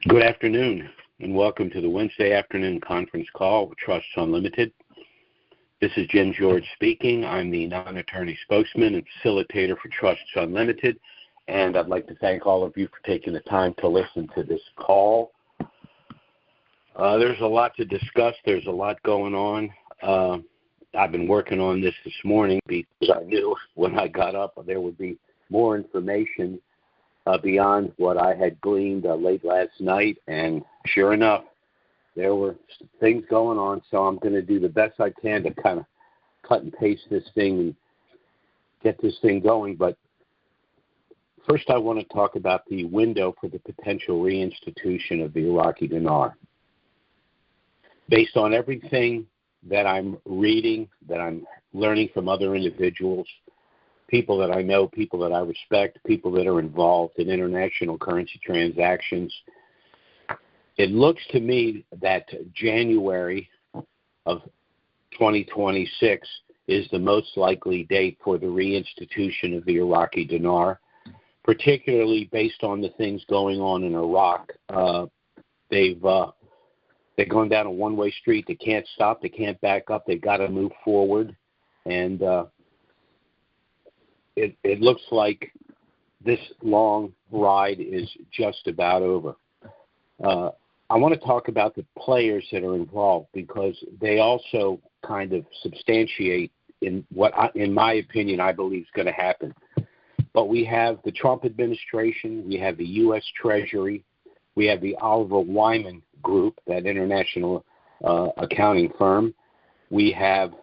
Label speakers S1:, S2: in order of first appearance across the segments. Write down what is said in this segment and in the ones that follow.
S1: Good afternoon, and welcome to the Wednesday afternoon conference call with Trusts Unlimited. This is Jim George speaking. I'm the non-attorney spokesman and facilitator for Trusts Unlimited, and I'd like to thank all of you for taking the time to listen to this call. There's a lot to discuss. There's a lot going on. I've been working on this morning because I knew when I got up there would be more information beyond what I had gleaned late last night, and sure enough, there were things going on, so I'm going to do the best I can to kind of cut and paste this thing and get this thing going. But first I want to talk about the window for the potential reinstitution of the Iraqi dinar. Based on everything that I'm reading, that I'm learning from other individuals, people that I know, people that I respect, people that are involved in international currency transactions, it looks to me that January of 2026 is the most likely date for the reinstitution of the Iraqi dinar, particularly based on the things going on in Iraq. They've gone down a one-way street. They can't stop. They can't back up. They've got to move forward. And it looks like this long ride is just about over. I want to talk about the players that are involved because they also kind of substantiate in what, in my opinion, I believe is going to happen. But we have the Trump administration, we have the U.S. Treasury, we have the Oliver Wyman Group, that international accounting firm. We have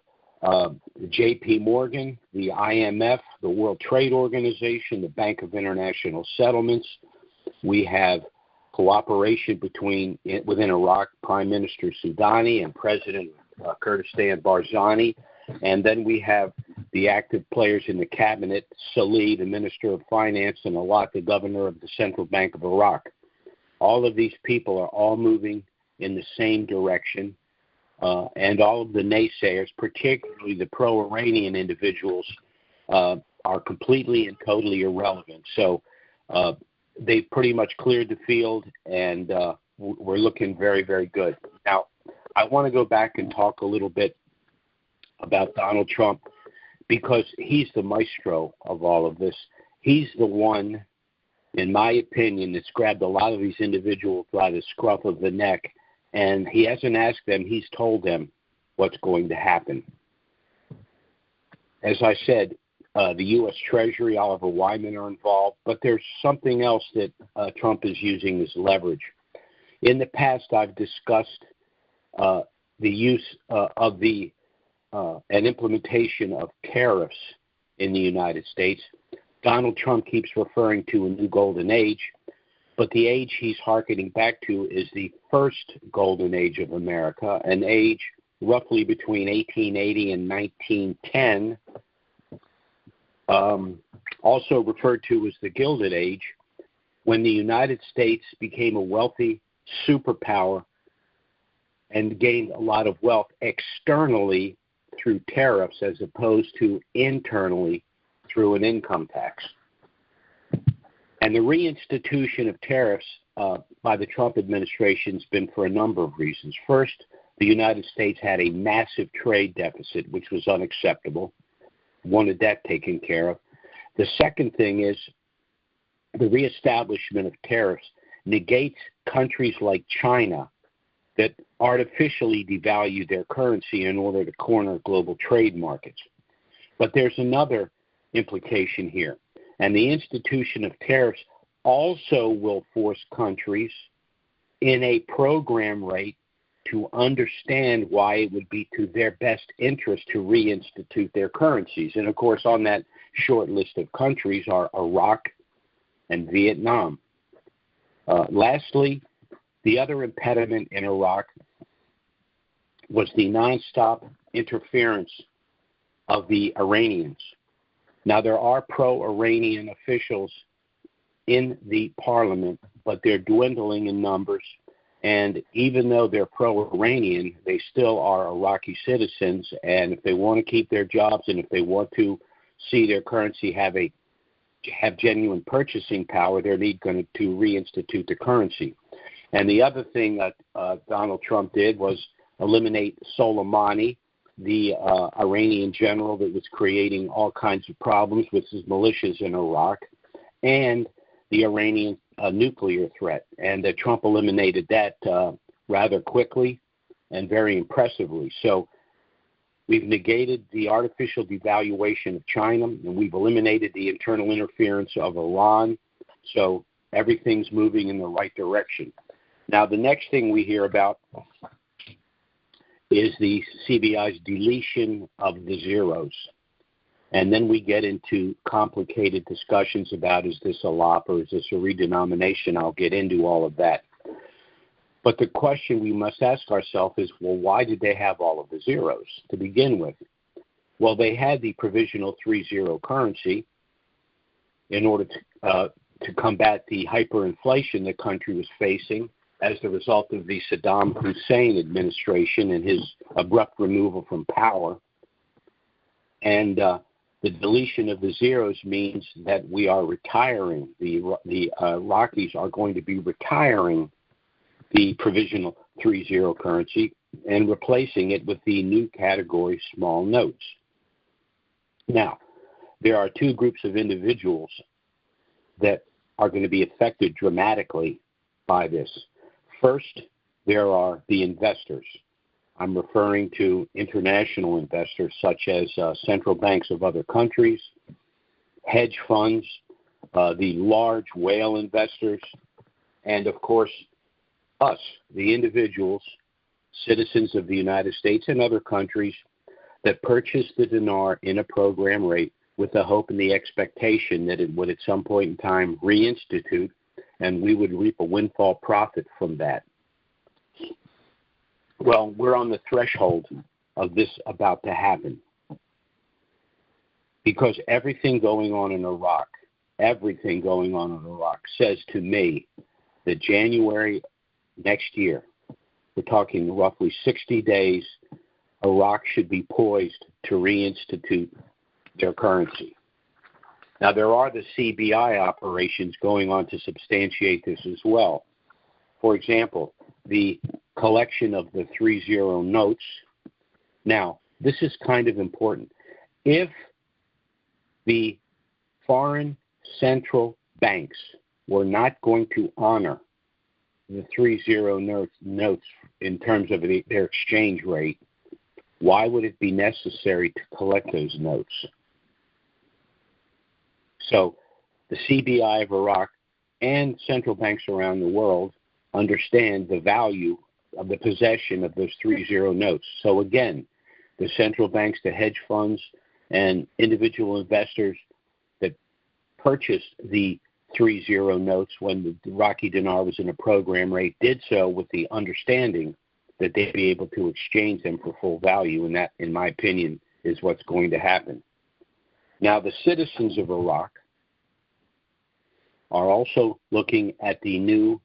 S1: J.P. Morgan, the IMF, the World Trade Organization, the Bank of International Settlements. We have cooperation within Iraq, Prime Minister Soudani and President Kurdistan Barzani. And then we have the active players in the cabinet, Salih, the Minister of Finance, and Alat, the Governor of the Central Bank of Iraq. All of these people are all moving in the same direction. And all of the naysayers, particularly the pro-Iranian individuals, are completely and totally irrelevant. So they've pretty much cleared the field, and we're looking very, very good. Now, I want to go back and talk a little bit about Donald Trump because he's the maestro of all of this. He's the one, in my opinion, that's grabbed a lot of these individuals by the scruff of the neck. And he hasn't asked them, he's told them what's going to happen. As I said, the U.S. Treasury, Oliver Wyman are involved, but there's something else that Trump is using as leverage. In the past, I've discussed the use of an implementation of tariffs in the United States. Donald Trump keeps referring to a new golden age. But the age he's hearkening back to is the first golden age of America, an age roughly between 1880 and 1910, also referred to as the Gilded Age, when the United States became a wealthy superpower and gained a lot of wealth externally through tariffs as opposed to internally through an income tax. And the reinstitution of tariffs by the Trump administration has been for a number of reasons. First, the United States had a massive trade deficit, which was unacceptable. Wanted that taken care of. The second thing is the reestablishment of tariffs negates countries like China that artificially devalue their currency in order to corner global trade markets. But there's another implication here. And the institution of tariffs also will force countries in a program rate to understand why it would be to their best interest to reinstitute their currencies. And, of course, on that short list of countries are Iraq and Vietnam. Lastly, the other impediment in Iraq was the nonstop interference of the Iranians. Now, there are pro-Iranian officials in the parliament, but they're dwindling in numbers. And even though they're pro-Iranian, they still are Iraqi citizens. And if they want to keep their jobs and if they want to see their currency have genuine purchasing power, they're going to reinstitute the currency. And the other thing that Donald Trump did was eliminate Soleimani, the Iranian general that was creating all kinds of problems with his militias in Iraq, and the Iranian nuclear threat. And Trump eliminated that rather quickly and very impressively. So we've negated the artificial devaluation of China, and we've eliminated the internal interference of Iran. So everything's moving in the right direction. Now, the next thing we hear about is the CBI's deletion of the zeros. And then we get into complicated discussions about, is this a LOP or is this a redenomination? I'll get into all of that. But the question we must ask ourselves is, well, why did they have all of the zeros to begin with? Well, they had the provisional 3-0 currency in order to combat the hyperinflation the country was facing as the result of the Saddam Hussein administration and his abrupt removal from power. And the deletion of the zeros means that we are retiring. The Iraqis are going to be retiring the provisional 3-0 currency and replacing it with the new category small notes. Now, there are two groups of individuals that are going to be affected dramatically by this. First, there are the investors. I'm referring to international investors such as central banks of other countries, hedge funds, the large whale investors, and of course, us, the individuals, citizens of the United States and other countries that purchase the dinar in a program rate with the hope and the expectation that it would at some point in time reinstitute and we would reap a windfall profit from that. Well, we're on the threshold of this about to happen because everything going on in Iraq says to me that January next year, we're talking roughly 60 days, Iraq should be poised to reinstitute their currency. Now, there are the CBI operations going on to substantiate this as well. For example, the collection of the 3-0 notes. Now, this is kind of important. If the foreign central banks were not going to honor the 3-0 notes in terms of their exchange rate, why would it be necessary to collect those notes? So the CBI of Iraq and central banks around the world understand the value of the possession of those 3-0 notes. So again, the central banks, the hedge funds, and individual investors that purchased the 3-0 notes when the Iraqi dinar was in a program rate did so with the understanding that they'd be able to exchange them for full value, and that, in my opinion, is what's going to happen. Now, the citizens of Iraq are also looking at the new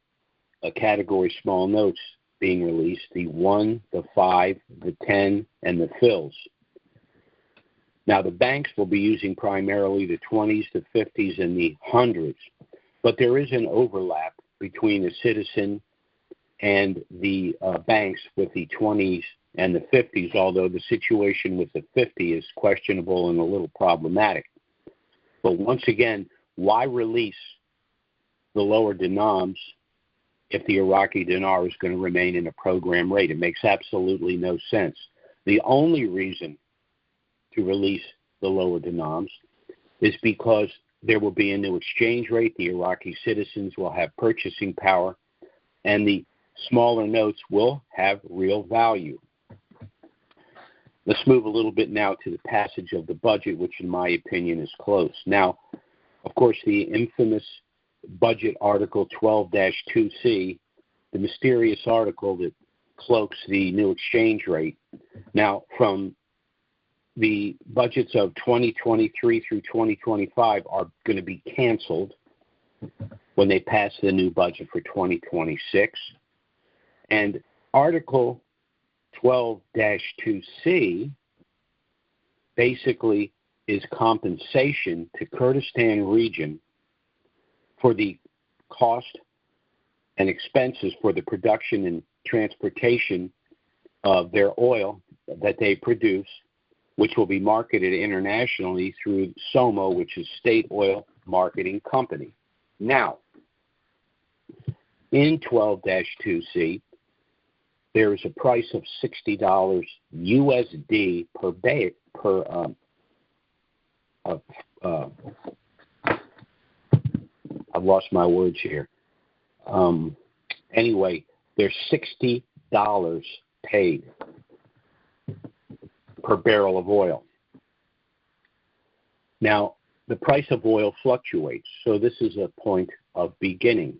S1: category small notes being released, the 1, the 5, the 10, and the fills. Now, the banks will be using primarily the 20s, the 50s, and the 100s, but there is an overlap between the citizen and the banks with the 20s and the 50s, although the situation with the 50 is questionable and a little problematic. But once again, why release the lower denoms if the Iraqi dinar is going to remain in a program rate? It makes absolutely no sense. The only reason to release the lower denoms is because there will be a new exchange rate, the Iraqi citizens will have purchasing power, and the smaller notes will have real value. Let's move a little bit now to the passage of the budget, which in my opinion is close. Now, of course, the infamous budget article 12-2C, the mysterious article that cloaks the new exchange rate. Now, from the budgets of 2023 through 2025 are going to be canceled when they pass the new budget for 2026. And Article 12-2C basically is compensation to Kurdistan region for the cost and expenses for the production and transportation of their oil that they produce, which will be marketed internationally through SOMO, which is State Oil Marketing Company. Now, in 12-2C, there is a price of $60 USD I've lost my words here. Anyway, there's $60 paid per barrel of oil. Now, the price of oil fluctuates, so this is a point of beginning.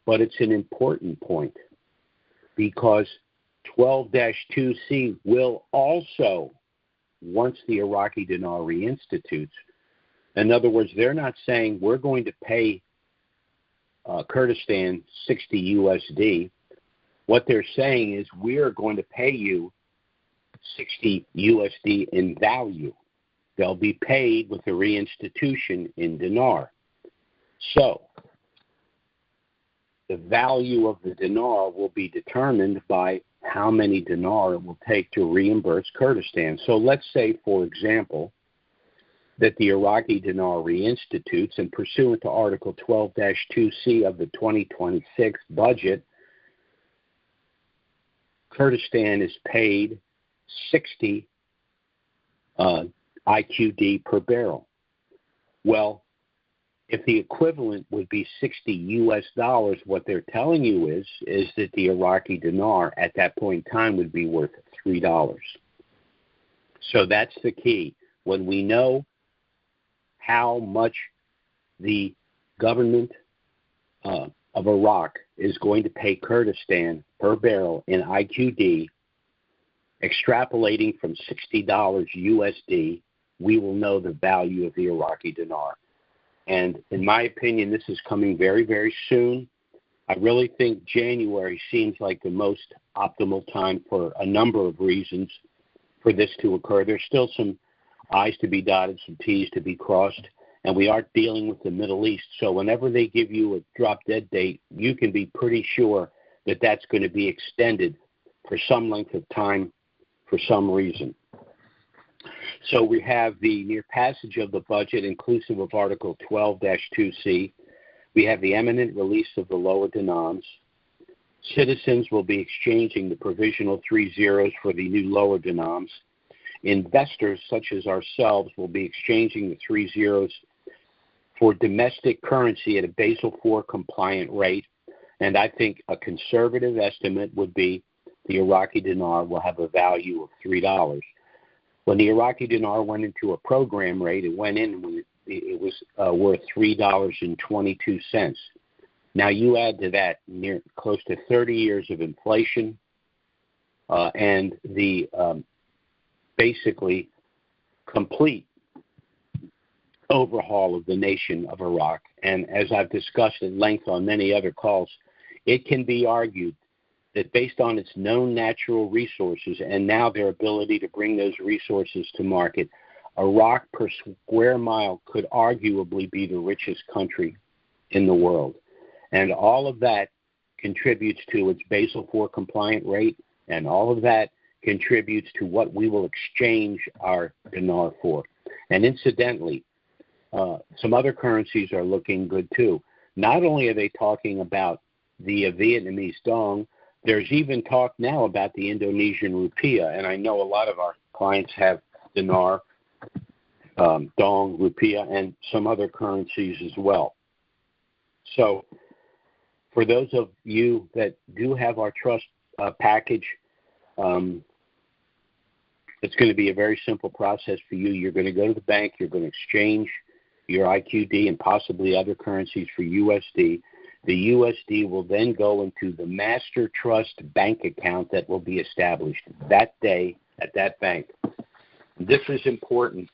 S1: But it's an important point because 12-2C will also, once the Iraqi dinar reinstitutes, in other words, they're not saying we're going to pay Kurdistan 60 USD. What they're saying is we are going to pay you 60 USD in value. They'll be paid with the reinstitution in dinar. So the value of the dinar will be determined by how many dinar it will take to reimburse Kurdistan. So let's say, for example, that the Iraqi dinar reinstitutes, and pursuant to Article 12-2C of the 2026 budget, Kurdistan is paid 60 IQD per barrel. Well, if the equivalent would be 60 US dollars, what they're telling you is that the Iraqi dinar at that point in time would be worth $3. So that's the key. When we know how much the government of Iraq is going to pay Kurdistan per barrel in IQD, extrapolating from $60 USD, we will know the value of the Iraqi dinar. And in my opinion, this is coming very, very soon. I really think January seems like the most optimal time for a number of reasons for this to occur. There's still some I's to be dotted, some T's to be crossed, and we are dealing with the Middle East. So whenever they give you a drop-dead date, you can be pretty sure that that's going to be extended for some length of time for some reason. So we have the near passage of the budget, inclusive of Article 12-2C. We have the imminent release of the lower denoms. Citizens will be exchanging the provisional 3 zeros for the new lower denoms. Investors, such as ourselves, will be exchanging the 3 zeros for domestic currency at a Basel IV compliant rate. And I think a conservative estimate would be the Iraqi dinar will have a value of $3. When the Iraqi dinar went into a program rate, it went in when it was worth $3.22. Now you add to that close to 30 years of inflation and the basically complete overhaul of the nation of Iraq. And as I've discussed at length on many other calls, it can be argued that based on its known natural resources and now their ability to bring those resources to market, Iraq per square mile could arguably be the richest country in the world. And all of that contributes to its Basel IV compliant rate, and all of that contributes to what we will exchange our dinar for. And incidentally, some other currencies are looking good too. Not only are they talking about the Vietnamese dong, there's even talk now about the Indonesian rupiah, and I know a lot of our clients have dinar, dong, rupiah, and some other currencies as well. So for those of you that do have our trust package, it's going to be a very simple process for you. You're going to go to the bank, you're going to exchange your IQD and possibly other currencies for USD. The USD will then go into the master trust bank account that will be established that day at that bank. This is important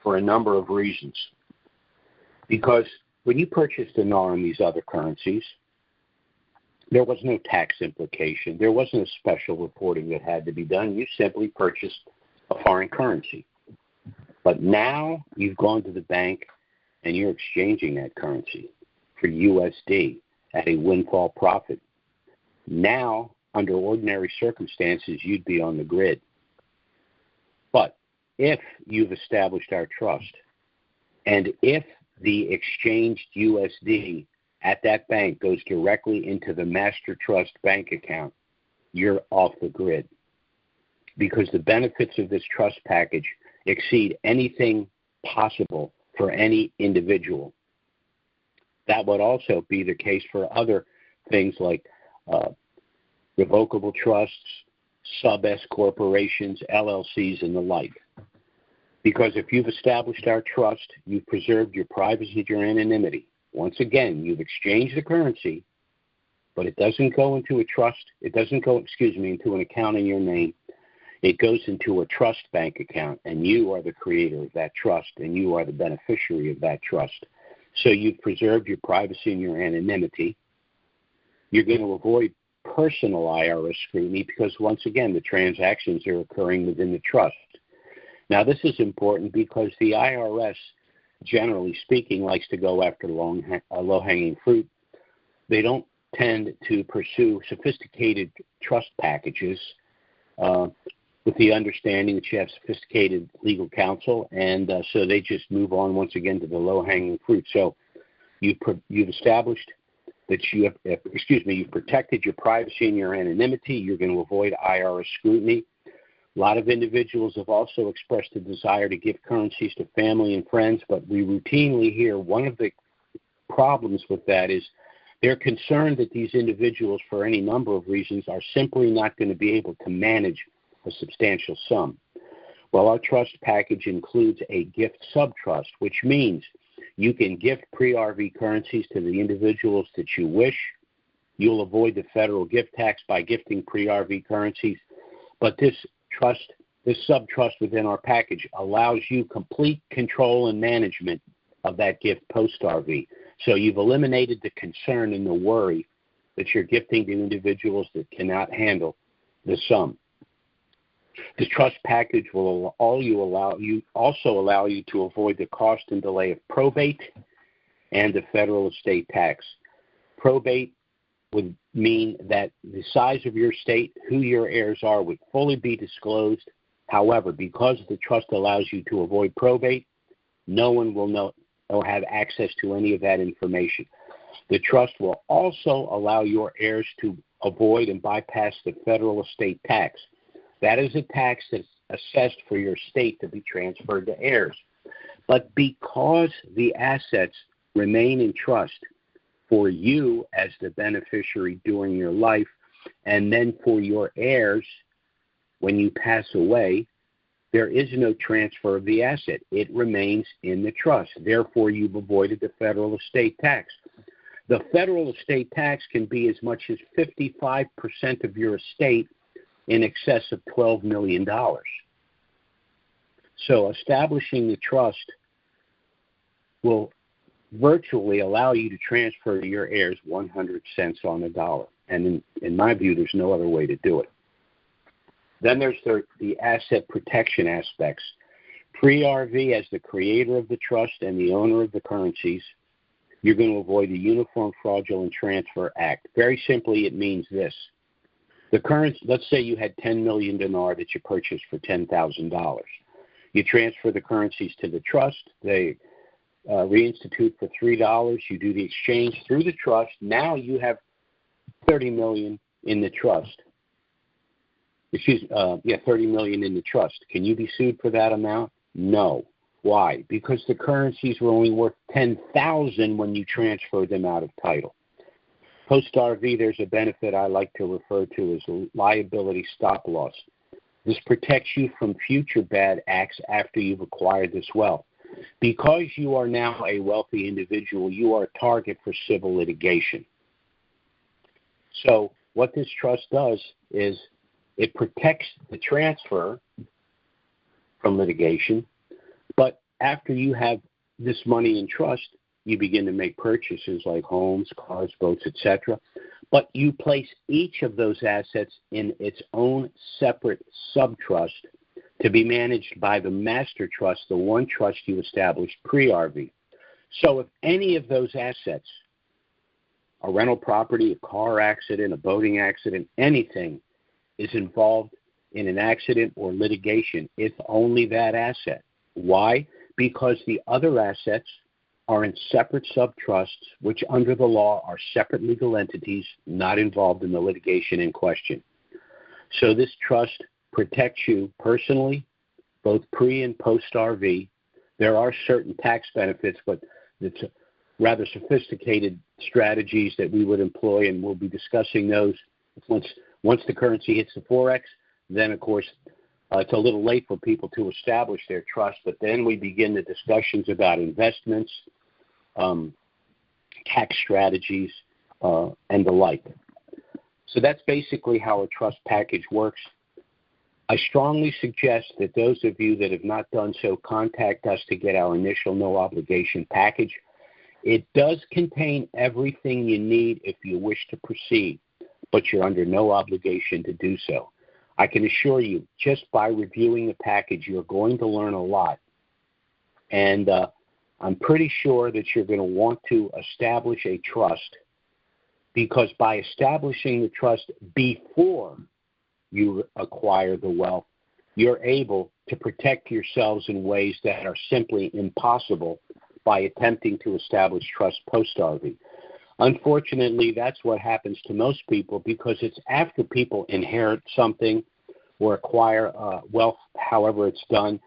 S1: for a number of reasons. Because when you purchase dinar and these other currencies, there was no tax implication. There wasn't a special reporting that had to be done. You simply purchased a foreign currency. But now you've gone to the bank and you're exchanging that currency for USD. at a windfall profit. Now, under ordinary circumstances, you'd be on the grid. But if you've established our trust, and if the exchanged USD at that bank goes directly into the master trust bank account, you're off the grid, because the benefits of this trust package exceed anything possible for any individual. That would also be the case for other things like revocable trusts, sub-S corporations, LLCs, and the like. Because if you've established our trust, you've preserved your privacy and your anonymity. Once again, you've exchanged the currency, but it doesn't go into a trust. It doesn't go, into an account in your name. It goes into a trust bank account, and you are the creator of that trust, and you are the beneficiary of that trust. So you've preserved your privacy and your anonymity. You're going to avoid personal IRS scrutiny because, once again, the transactions are occurring within the trust. Now, this is important because the IRS, generally speaking, likes to go after low-hanging fruit. They don't tend to pursue sophisticated trust packages with the understanding that you have sophisticated legal counsel, and so they just move on once again to the low-hanging fruit. So you've established that you've protected your privacy and your anonymity. You're going to avoid IRS scrutiny. A lot of individuals have also expressed a desire to give currencies to family and friends, but we routinely hear one of the problems with that is they're concerned that these individuals, for any number of reasons, are simply not going to be able to manage a substantial sum. Well, our trust package includes a gift subtrust, which means you can gift pre-RV currencies to the individuals that you wish. You'll avoid the federal gift tax by gifting pre-RV currencies, but this sub-trust within our package allows you complete control and management of that gift post-RV. So you've eliminated the concern and the worry that you're gifting to individuals that cannot handle the sum. The trust package will also allow you to avoid the cost and delay of probate and the federal estate tax. Probate would mean that the size of your estate, who your heirs are, would fully be disclosed. However, because the trust allows you to avoid probate, no one will know or have access to any of that information. The trust will also allow your heirs to avoid and bypass the federal estate tax. That is a tax that's assessed for your estate to be transferred to heirs. But because the assets remain in trust for you as the beneficiary during your life, and then for your heirs when you pass away, there is no transfer of the asset. It remains in the trust. Therefore, you've avoided the federal estate tax. The federal estate tax can be as much as 55% of your estate, in excess of $12 million. So establishing the trust will virtually allow you to transfer to your heirs 100 cents on the dollar. And in my view, there's no other way to do it. Then there's the asset protection aspects. Pre-RV, as the creator of the trust and the owner of the currencies, you're going to avoid the Uniform Fraudulent Transfer Act. Very simply, it means this. The currency, let's say you had 10 million dinar that you purchased for $10,000. You transfer the currencies to the trust. They reinstitute for $3. You do the exchange through the trust. Now you have 30 million in the trust. 30 million in the trust. Can you be sued for that amount? No. Why? Because the currencies were only worth 10,000 when you transferred them out of title. Post-RV, there's a benefit I like to refer to as liability stop loss. This protects you from future bad acts after you've acquired this wealth. Because you are now a wealthy individual, you are a target for civil litigation. So what this trust does is it protects the transfer from litigation, but after you have this money in trust, you begin to make purchases like homes, cars, boats, etc. But you place each of those assets in its own separate subtrust to be managed by the master trust, the one trust you established pre-RV. So if any of those assets a rental property, a car accident, a boating accident, anything is involved in an accident or litigation, it's only that asset. Why? Because the other assets are in separate sub-trusts, which under the law are separate legal entities not involved in the litigation in question. So this trust protects you personally, both pre- and post-RV. There are certain tax benefits, but it's rather sophisticated strategies that we would employ, and we'll be discussing those once the currency hits the Forex. Then, of course, it's a little late for people to establish their trust, but then we begin the discussions about investments, tax strategies, and the like. So that's basically how a trust package works. I strongly suggest that those of you that have not done so contact us to get our initial no-obligation package. It does contain everything you need if you wish to proceed, but you're under no obligation to do so. I can assure you, just by reviewing the package, you're going to learn a lot. And I'm pretty sure that you're going to want to establish a trust, because by establishing the trust before you acquire the wealth, you're able to protect yourselves in ways that are simply impossible by attempting to establish trust post-RV. Unfortunately, that's what happens to most people, because it's after people inherit something or acquire wealth, however it's done,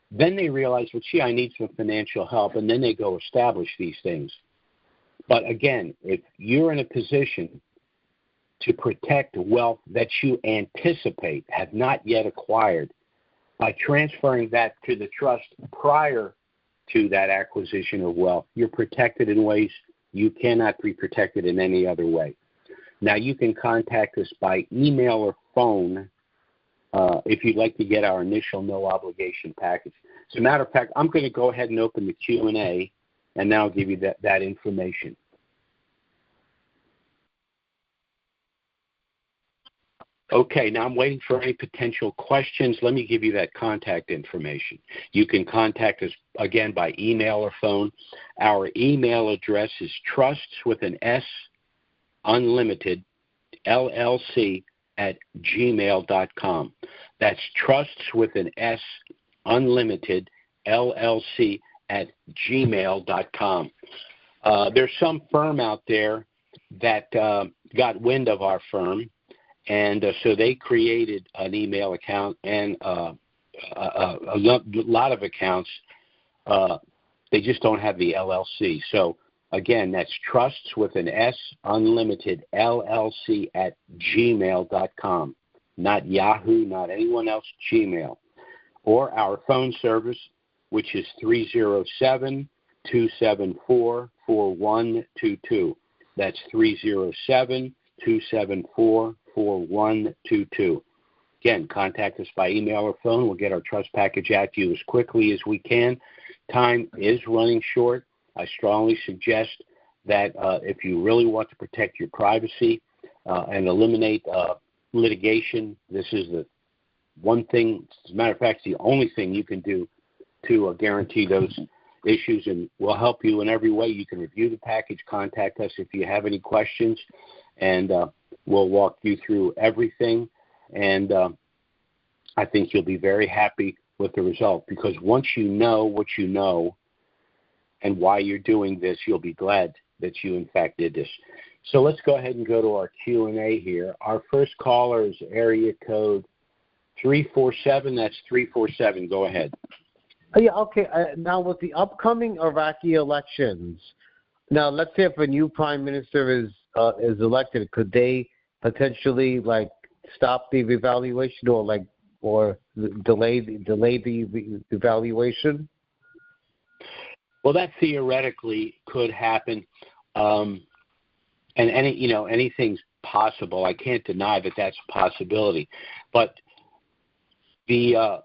S1: then they realize, well, gee, I need some financial help, and then they go establish these things. But again, if you're in a position to protect wealth that you anticipate, have not yet acquired, by transferring that to the trust prior to that acquisition of wealth, you're protected in ways you cannot be protected in any other way. Now, you can contact us by email or phone if you'd like to get our initial no-obligation package. As a matter of fact, I'm going to go ahead and open the Q&A, and now I'll give you that information. Okay, now I'm waiting for any potential questions. Let me give you that contact information. You can contact us, again, by email or phone. Our email address is trusts with an S, unlimited, LLC at gmail.com. That's trusts with an S, unlimited, LLC at gmail.com. There's some firm out there that got wind of our firm, and so they created an email account and a lot of accounts. They just don't have the LLC. So, again, that's trusts with an S, unlimited, LLC at gmail.com. Not Yahoo, not anyone else, Gmail. Or our phone service, which is 307-274-4122. That's 307-274-4122. Again, contact us by email or phone. We'll get our trust package out to you as quickly as we can. Time is running short. I strongly suggest that if you really want to protect your privacy and eliminate litigation, this is the one thing, as a matter of fact, the only thing you can do to guarantee those issues, and we'll help you in every way. You can review the package, contact us if you have any questions, and we'll walk you through everything. And I think you'll be very happy with the result, because once you know what you know and why you're doing this, you'll be glad that you, in fact, did this. So let's go ahead and go to our Q&A here. Our first caller is area code 347. That's 347. Go ahead.
S2: Yeah, okay. Now, with the upcoming Iraqi elections, now let's say if a new prime minister is elected, could they potentially stop the evaluation or delay the evaluation?
S1: Well, that theoretically could happen, and anything's possible. I can't deny that that's a possibility, but the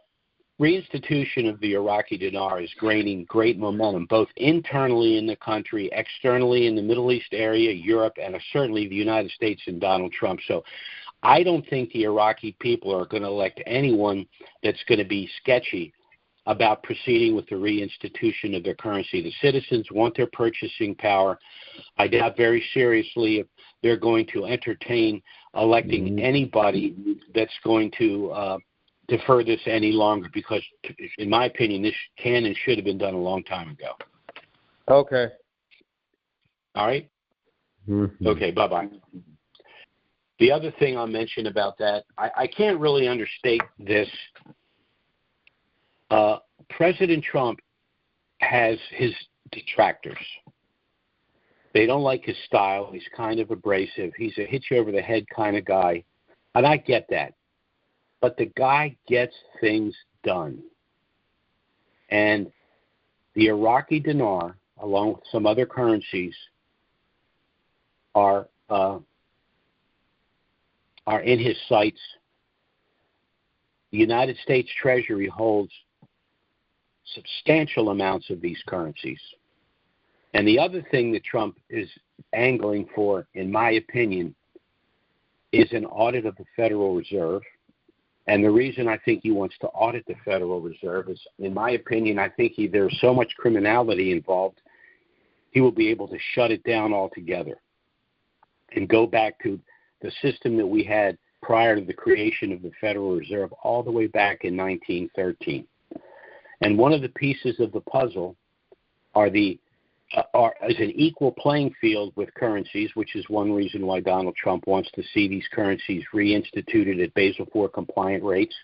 S1: reinstitution of the Iraqi dinar is gaining great momentum, both internally in the country, externally in the Middle East area, Europe, and certainly the United States and Donald Trump. So I don't think the Iraqi people are going to elect anyone that's going to be sketchy. about proceeding with the reinstitution of their currency. The citizens want their purchasing power. I doubt very seriously if they're going to entertain electing anybody that's going to defer this any longer, because, in my opinion, this can and should have been done a long time ago.
S2: Okay.
S1: All right? Okay, bye-bye. The other thing I'll mention about that, I can't really understate this. President Trump has his detractors. They don't like his style. He's kind of abrasive. He's a hit-you-over-the-head kind of guy, and I get that. But the guy gets things done. And the Iraqi dinar, along with some other currencies, are in his sights. The United States Treasury holds substantial amounts of these currencies. And the other thing that Trump is angling for, in my opinion, is an audit of the Federal Reserve. And the reason I think he wants to audit the Federal Reserve is, in my opinion, I think there's so much criminality involved, he will be able to shut it down altogether and go back to the system that we had prior to the creation of the Federal Reserve all the way back in 1913. And one of the pieces of the puzzle is an equal playing field with currencies, which is one reason why Donald Trump wants to see these currencies reinstituted at Basel IV compliant rates,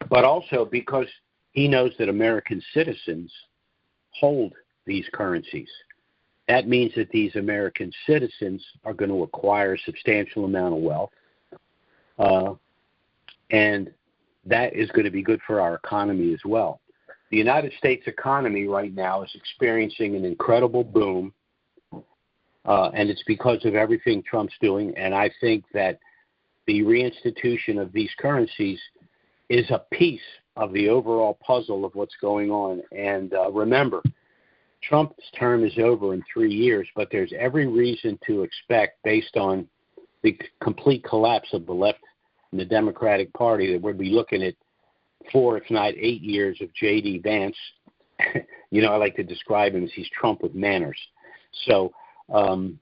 S1: but also because he knows that American citizens hold these currencies. That means that these American citizens are going to acquire a substantial amount of wealth, and that is going to be good for our economy as well. The United States economy right now is experiencing an incredible boom, and it's because of everything Trump's doing. And I think that the reinstitution of these currencies is a piece of the overall puzzle of what's going on. And remember, Trump's term is over in 3 years, but there's every reason to expect, based on the complete collapse of the left and the Democratic Party, that we'll be looking at 4, if not 8 years of J.D. Vance. I like to describe him as he's Trump with manners. So the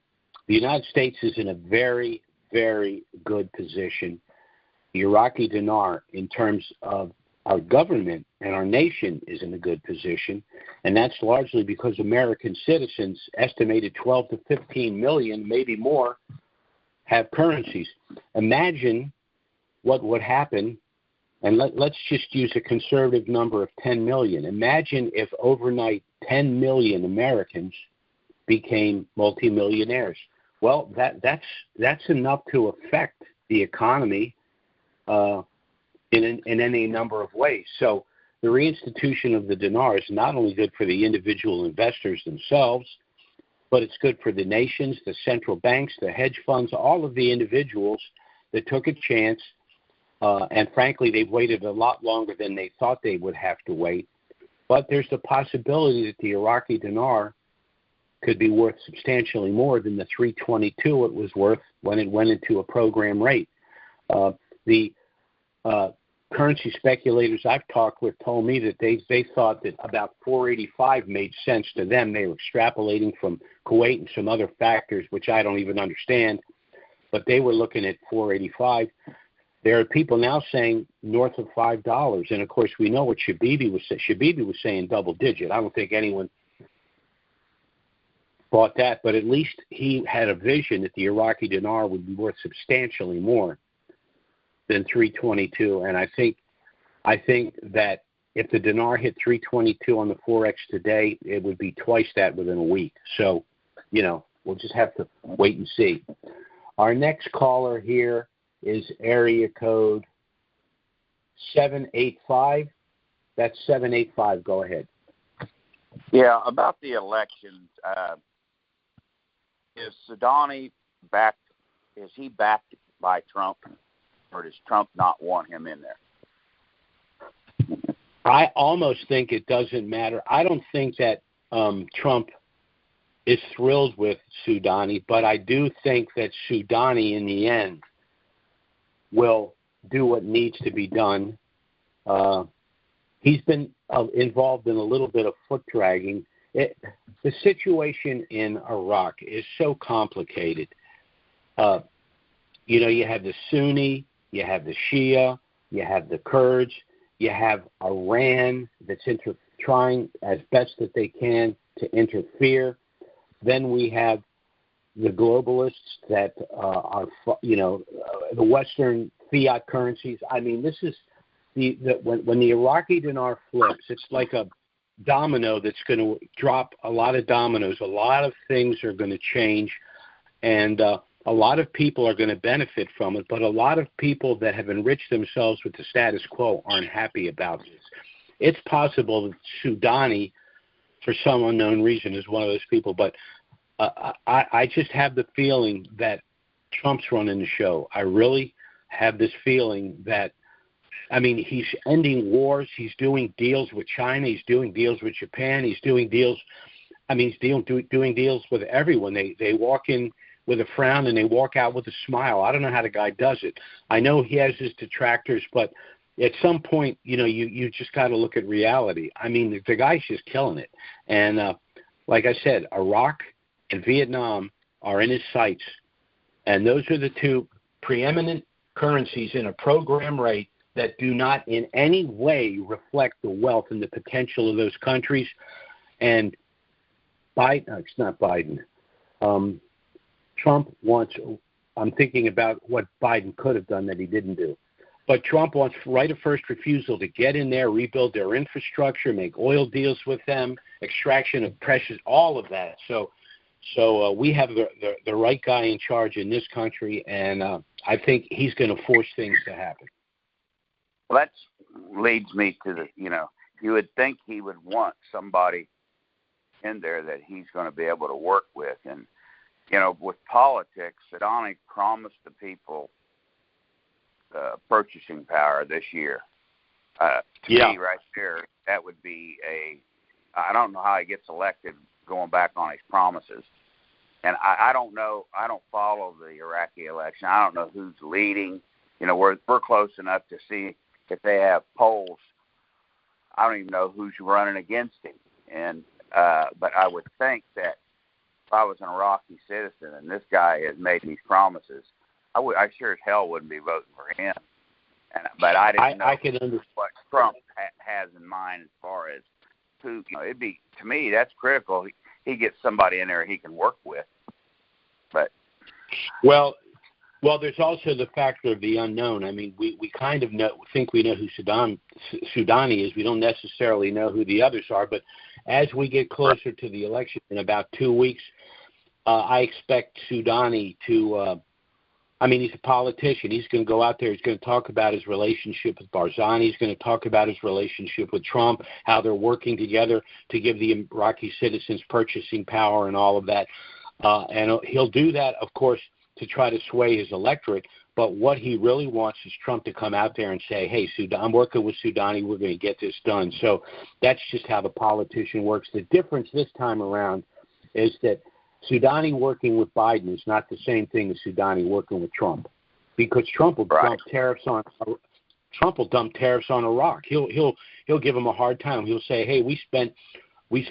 S1: United States is in a very, very good position. The Iraqi dinar, in terms of our government and our nation, is in a good position, and that's largely because American citizens, estimated 12 to 15 million, maybe more, have currencies. Imagine what would happen, and let's just use a conservative number of 10 million. Imagine if overnight 10 million Americans became multimillionaires. Well, that's enough to affect the economy in any number of ways. So the reinstitution of the dinar is not only good for the individual investors themselves, but it's good for the nations, the central banks, the hedge funds, all of the individuals that took a chance. And frankly, they've waited a lot longer than they thought they would have to wait. But there's the possibility that the Iraqi dinar could be worth substantially more than the $3.22 it was worth when it went into a program rate. The currency speculators I've talked with told me that they thought that about $4.85 made sense to them. They were extrapolating from Kuwait and some other factors, which I don't even understand, but they were looking at $4.85. There are people now saying north of $5, and of course we know what Shabibi was saying. Shabibi was saying double digit. I don't think anyone bought that, but at least he had a vision that the Iraqi dinar would be worth substantially more than $3.22. And I think that if the dinar hit $3.22 on the Forex today, it would be twice that within a week. So, we'll just have to wait and see. Our next caller here is area code 785. That's 785. Go ahead.
S3: Yeah, about the elections, is Soudani backed? Is he backed by Trump, or does Trump not want him in there?
S1: I almost think it doesn't matter. I don't think that Trump is thrilled with Soudani, but I do think that Soudani, in the end, will do what needs to be done he's been involved in a little bit of foot dragging. The situation in Iraq is so complicated. You have the Sunni, you have the Shia, you have the Kurds, you have Iran that's trying as best that they can to interfere. Then we have the globalists that are, the Western fiat currencies. I mean, this is when the Iraqi dinar flips, it's like a domino that's going to drop a lot of dominoes. A lot of things are going to change, and a lot of people are going to benefit from it, but a lot of people that have enriched themselves with the status quo aren't happy about this. It's possible that Soudani, for some unknown reason, is one of those people, but I just have the feeling that Trump's running the show. I really have this feeling that, he's ending wars. He's doing deals with China. He's doing deals with Japan. He's doing deals. He's doing deals with everyone. They walk in with a frown and they walk out with a smile. I don't know how the guy does it. I know he has his detractors, but at some point, you just got to look at reality. The guy's just killing it. And like I said, Iraq and Vietnam are in his sights. And those are the two preeminent currencies in a program rate that do not in any way reflect the wealth and the potential of those countries. And it's not Biden. Trump wants, I'm thinking about what Biden could have done that he didn't do. But Trump wants right of first refusal to get in there, rebuild their infrastructure, make oil deals with them, extraction of precious, all of that. So we have the right guy in charge in this country, and I think he's going to force things to happen.
S3: Well, that leads me to you would think he would want somebody in there that he's going to be able to work with. And, with politics, Soudani promised the people purchasing power this year. To me, right there, that would be I don't know how he gets elected going back on his promises. And I don't know. I don't follow the Iraqi election. I don't know who's leading. We're close enough to see if they have polls. I don't even know who's running against him. And but I would think that if I was an Iraqi citizen and this guy has made these promises, I sure as hell wouldn't be voting for him. But I didn't know what Trump has in mind as far as who. It'd be, to me, that's critical. He gets somebody in there he can work with. But
S1: well, there's also the factor of the unknown. We kind of think we know who Soudani is. We don't necessarily know who the others are. But as we get closer to the election in about 2 weeks, I expect Soudani to. He's a politician. He's going to go out there. He's going to talk about his relationship with Barzani. He's going to talk about his relationship with Trump, how they're working together to give the Iraqi citizens purchasing power and all of that. And he'll do that, of course, to try to sway his electorate. But what he really wants is Trump to come out there and say, hey, I'm working with Soudani. We're going to get this done. So that's just how the politician works. The difference this time around is that Soudani working with Biden is not the same thing as Soudani working with Trump, because Trump will dump tariffs on Iraq. He'll give him a hard time. He'll say, "Hey, we spent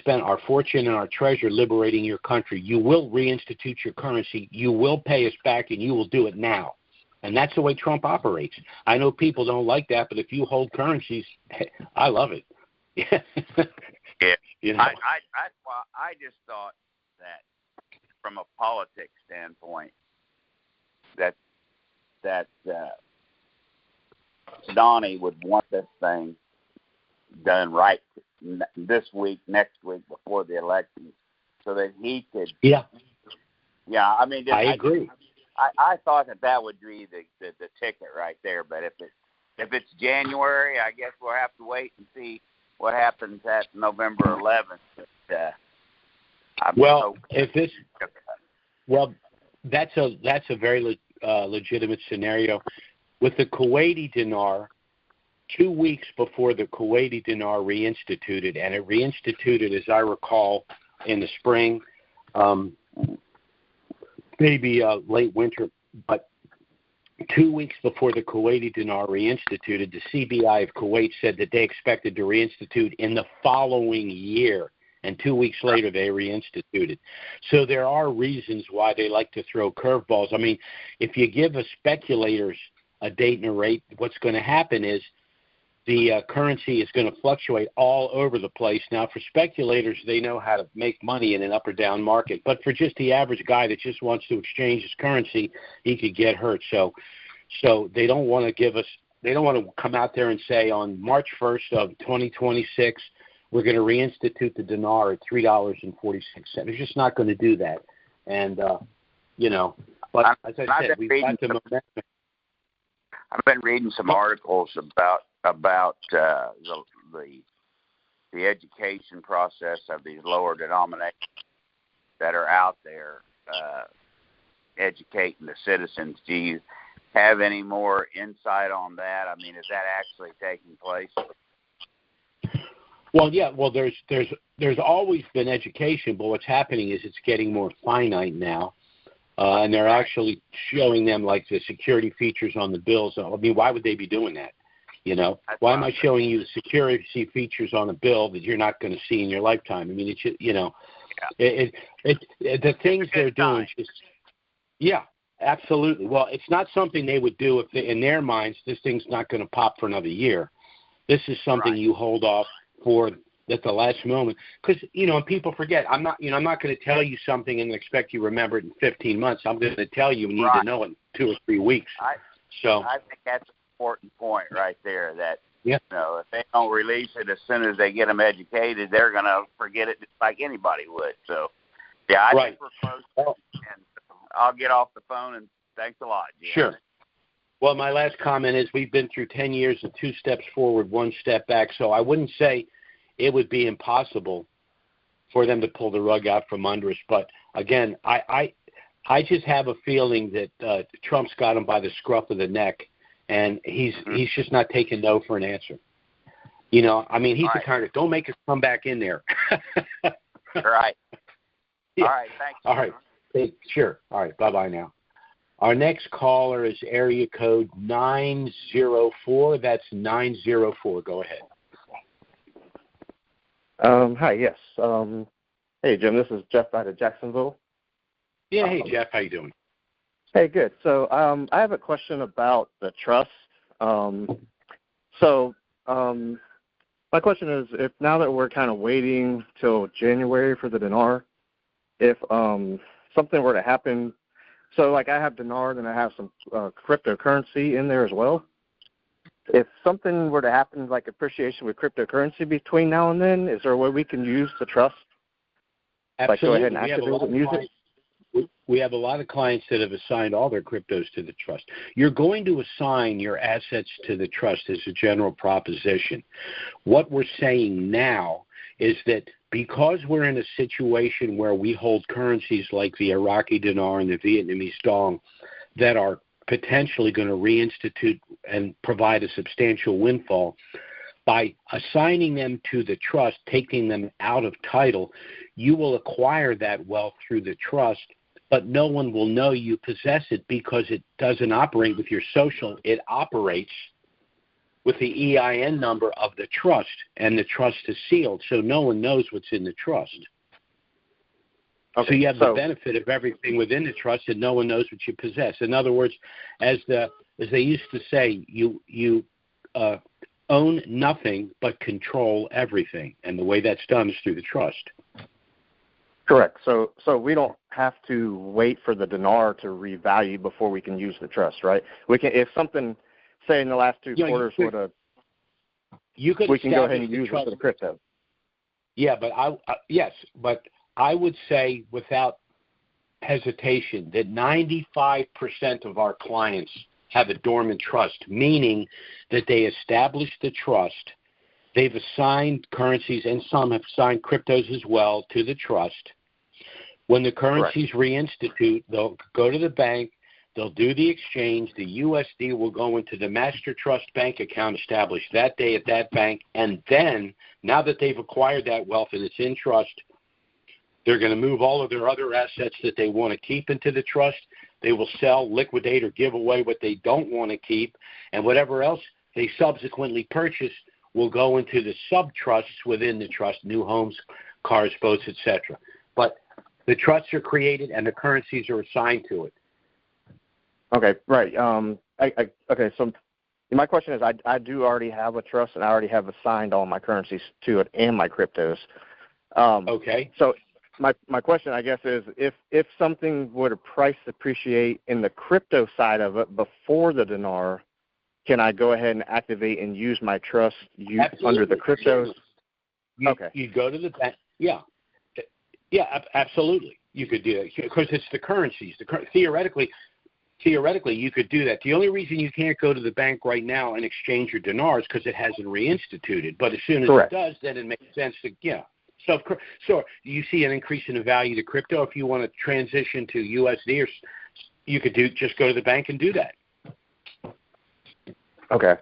S1: our fortune and our treasure liberating your country. You will reinstitute your currency. You will pay us back, and you will do it now." And that's the way Trump operates. I know people don't like that, but if you hold currencies, I love it.
S3: Yeah. I just thought that, from a politics standpoint, that Donnie would want this thing done right this week, next week, before the elections, so that he could.
S1: Yeah.
S3: Yeah,
S1: I agree.
S3: I thought that would be the ticket right there. But if it's January, I guess we'll have to wait and see what happens at November 11th. But,
S1: that's a very legitimate scenario. With the Kuwaiti dinar, 2 weeks before the Kuwaiti dinar reinstituted, and it reinstituted, as I recall, in the spring, maybe late winter, but 2 weeks before the Kuwaiti dinar reinstituted, the CBI of Kuwait said that they expected to reinstitute in the following year. And 2 weeks later, they reinstituted. So there are reasons why they like to throw curveballs. I mean, if you give a speculators a date and a rate, what's going to happen is the currency is going to fluctuate all over the place. Now, for speculators, they know how to make money in an up or down market. But for just the average guy that just wants to exchange his currency, he could get hurt. So they don't want to give us – they don't want to come out there and say on March 1st of 2026, we're going to reinstitute the dinar at $3.46. They're just not going to do that. And, but as I said, we've got the momentum.
S3: I've been reading some articles about the education process of these lower denominations that are out there educating the citizens. Do you have any more insight on that? I mean, is that actually taking place?
S1: Well, yeah. Well, there's always been education, but what's happening is it's getting more finite now, and they're actually showing them like the security features on the bills. I mean, why would they be doing that? Why am I showing you the security features on a bill that you're not going to see in your lifetime? I mean, it's the things they're doing. Yeah, absolutely. Well, it's not something they would do if in their minds this thing's not going to pop for another year. This is something you hold off for at the last moment, because people forget. I'm not going to tell you something and expect you to remember it in 15 months. I'm going to tell you need to know it in 2 or 3 weeks.
S3: I think that's an important point right there. That if they don't release it as soon as they get them educated, they're going to forget it just like anybody would. So I think we're close. And I'll get off the phone, and thanks a lot, Jim.
S1: Sure. Well, my last comment is we've been through 10 years of 2 steps forward, 1 step back. So I wouldn't say it would be impossible for them to pull the rug out from under us. But, again, I just have a feeling that Trump's got him by the scruff of the neck, and he's just not taking no for an answer. I mean, he's the kind of, don't make us come back in there.
S3: Right.
S1: Yeah.
S3: All right, thanks.
S1: All right. Sure. All right, bye-bye now. Our next caller is area code 904. That's 904. Go ahead.
S4: Hi, yes. Hey, Jim, this is Jeff out of Jacksonville.
S1: Yeah, hey, Jeff, how you doing?
S4: Hey, good. So I have a question about the trust. My question is, if now that we're kind of waiting till January for the dinar, if something were to happen, so like I have dinar and I have some cryptocurrency in there as well. If something were to happen, like appreciation with cryptocurrency between now and then, is there a way we can use the trust?
S1: Absolutely.
S4: Like go ahead and activate it and use it?
S1: We have a lot of clients that have assigned all their cryptos to the trust. You're going to assign your assets to the trust as a general proposition. What we're saying now is that because we're in a situation where we hold currencies like the Iraqi dinar and the Vietnamese dong that are potentially going to reinstitute and provide a substantial windfall, by assigning them to the trust, taking them out of title, you will acquire that wealth through the trust, but no one will know you possess it because it doesn't operate with your social. It operates with the EIN number of the trust, and the trust is sealed, so no one knows what's in the trust. Okay, so you have the benefit of everything within the trust, and no one knows what you possess. In other words, as they used to say, you own nothing but control everything, and the way that's done is through the trust.
S4: Correct. So we don't have to wait for the dinar to revalue before we can use the trust, right? We can, if something, say in the last 2 quarters would have, we can go ahead and use it for the crypto.
S1: Yeah, but but I would say without hesitation that 95% of our clients have a dormant trust, meaning that they established the trust, they've assigned currencies, and some have assigned cryptos as well to the trust. When the currencies reinstitute, they'll go to the bank, they'll do the exchange, the USD will go into the master trust bank account established that day at that bank, and then, now that they've acquired that wealth and it's in trust, they're going to move all of their other assets that they want to keep into the trust. They will sell, liquidate, or give away what they don't want to keep, and whatever else they subsequently purchase will go into the sub-trusts within the trust, new homes, cars, boats, etc. But the trusts are created and the currencies are assigned to it.
S4: Okay, right. Okay, so my question is, I do already have a trust, and I already have assigned all my currencies to it and my cryptos.
S1: Okay.
S4: So my question, I guess, is if something were to price appreciate in the crypto side of it before the dinar, can I go ahead and activate and use my trust under the cryptos?
S1: You go to the bank. Yeah, absolutely. You could do that because it's the currencies. Theoretically, you could do that. The only reason you can't go to the bank right now and exchange your dinars because it hasn't reinstituted. But as soon as
S4: Correct.
S1: it does, then it makes sense to, So you see an increase in the value to crypto. If you want to transition to USD, or you could just go to the bank and do that.
S4: Okay.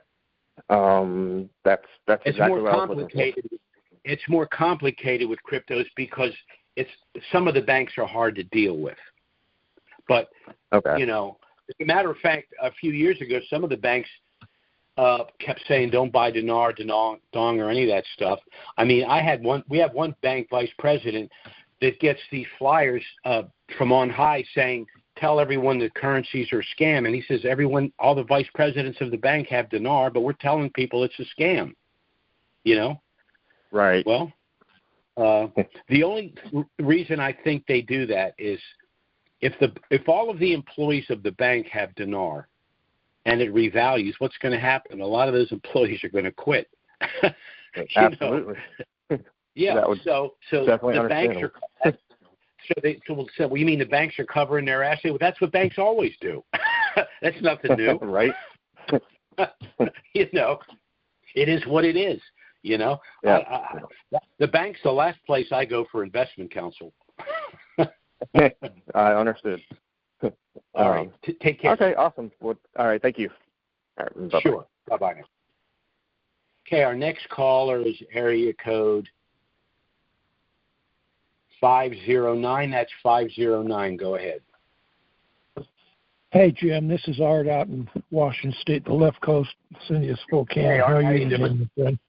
S4: That's exactly what I was looking for.
S1: It's more complicated with cryptos because some of the banks are hard to deal with. But, as a matter of fact, a few years ago, some of the banks kept saying don't buy dinar, dong, or any of that stuff. I mean, we have one bank vice president that gets these flyers from on high saying, tell everyone that currencies are a scam. And he says all the vice presidents of the bank have dinar, but we're telling people it's a scam,
S4: Right.
S1: Well, the only reason I think they do that is if all of the employees of the bank have dinar and it revalues, what's going to happen? A lot of those employees are going to quit.
S4: Absolutely.
S1: Yeah. So
S4: the
S1: banks are. So you mean the banks are covering their assets? Well, that's what banks always do. That's nothing new,
S4: right?
S1: It is what it is.
S4: Yeah.
S1: The bank's the last place I go for investment counsel.
S4: I understood.
S1: All right. Take care.
S4: Okay, awesome. Well, all right, thank you. All right, bye-bye.
S1: Sure. Bye-bye now. Okay, our next caller is area code 509. That's 509. Go ahead.
S5: Hey, Jim. This is Art out in Washington State, the left coast, City of Spokane.
S1: Hey, Art,
S5: how are you doing, my friend?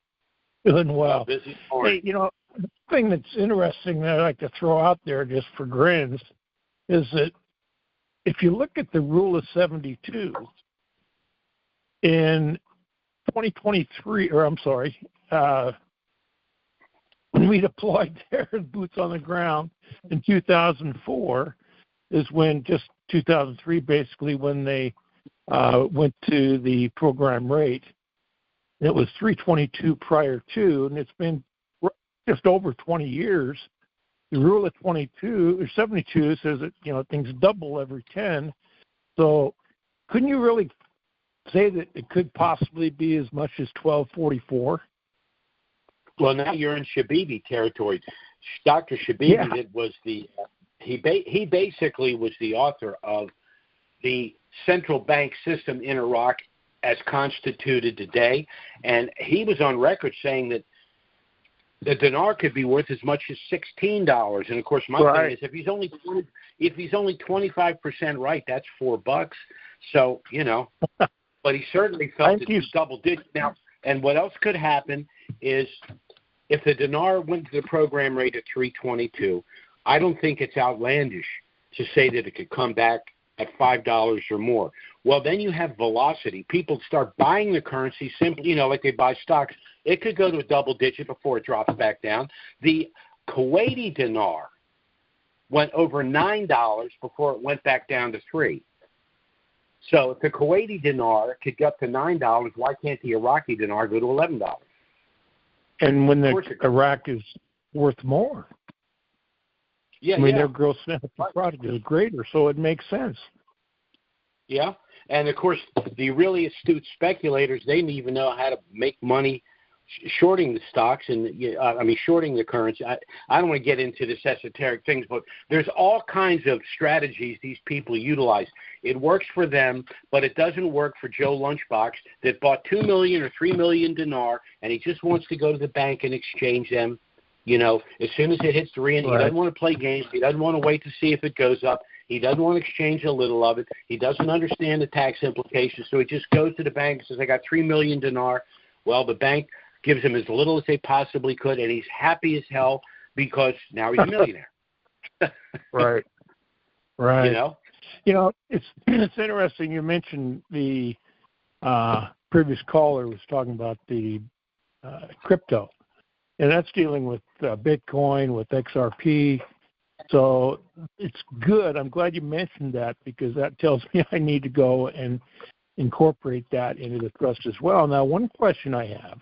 S5: Doing well.
S1: Busy
S5: Hey, the thing that's interesting that I like to throw out there just for grins is that if you look at the rule of 72 in 2023, when we deployed there, boots on the ground in 2004 is when, just 2003 basically, when they went to the program rate. It was 322 prior to, and it's been just over 20 years. The rule of 22 or 72 says that things double every 10. So, couldn't you really say that it could possibly be as much as 1244?
S1: Well, now you're in Shabibi territory. Dr. Shabibi was he basically was the author of the central bank system in Iraq as constituted today, and he was on record saying that the dinar could be worth as much as $16. And of course, my thing is if he's only 25% right, that's $4. So but he certainly felt it was double digit. Now, and what else could happen is if the dinar went to the program rate at 322, I don't think it's outlandish to say that it could come back at $5 or more. Well, then you have velocity. People start buying the currency simply, like they buy stocks. It could go to a double digit before it drops back down. The Kuwaiti dinar went over $9 before it went back down to $3. So if the Kuwaiti dinar could get up to $9, why can't the Iraqi dinar go to $11?
S5: And when the Iraq is worth more. Their gross national product is greater, so it makes sense.
S1: Yeah, and of course, the really astute speculators, they didn't even know how to make money shorting the stocks and shorting the currency. I don't want to get into this esoteric things, but there's all kinds of strategies these people utilize. It works for them, but it doesn't work for Joe Lunchbox that bought 2 million or 3 million dinar, and he just wants to go to the bank and exchange them. As soon as it hits 3, and he doesn't want to play games. He doesn't want to wait to see if it goes up. He doesn't want to exchange a little of it. He doesn't understand the tax implications, so he just goes to the bank and says, I got 3 million dinar. Well, the bank gives him as little as they possibly could, and he's happy as hell because now he's a millionaire.
S5: Right. Right.
S1: You know?
S5: It's interesting you mentioned the previous caller was talking about the crypto, and that's dealing with Bitcoin, with XRP. So it's good. I'm glad you mentioned that because that tells me I need to go and incorporate that into the trust as well. Now, one question I have,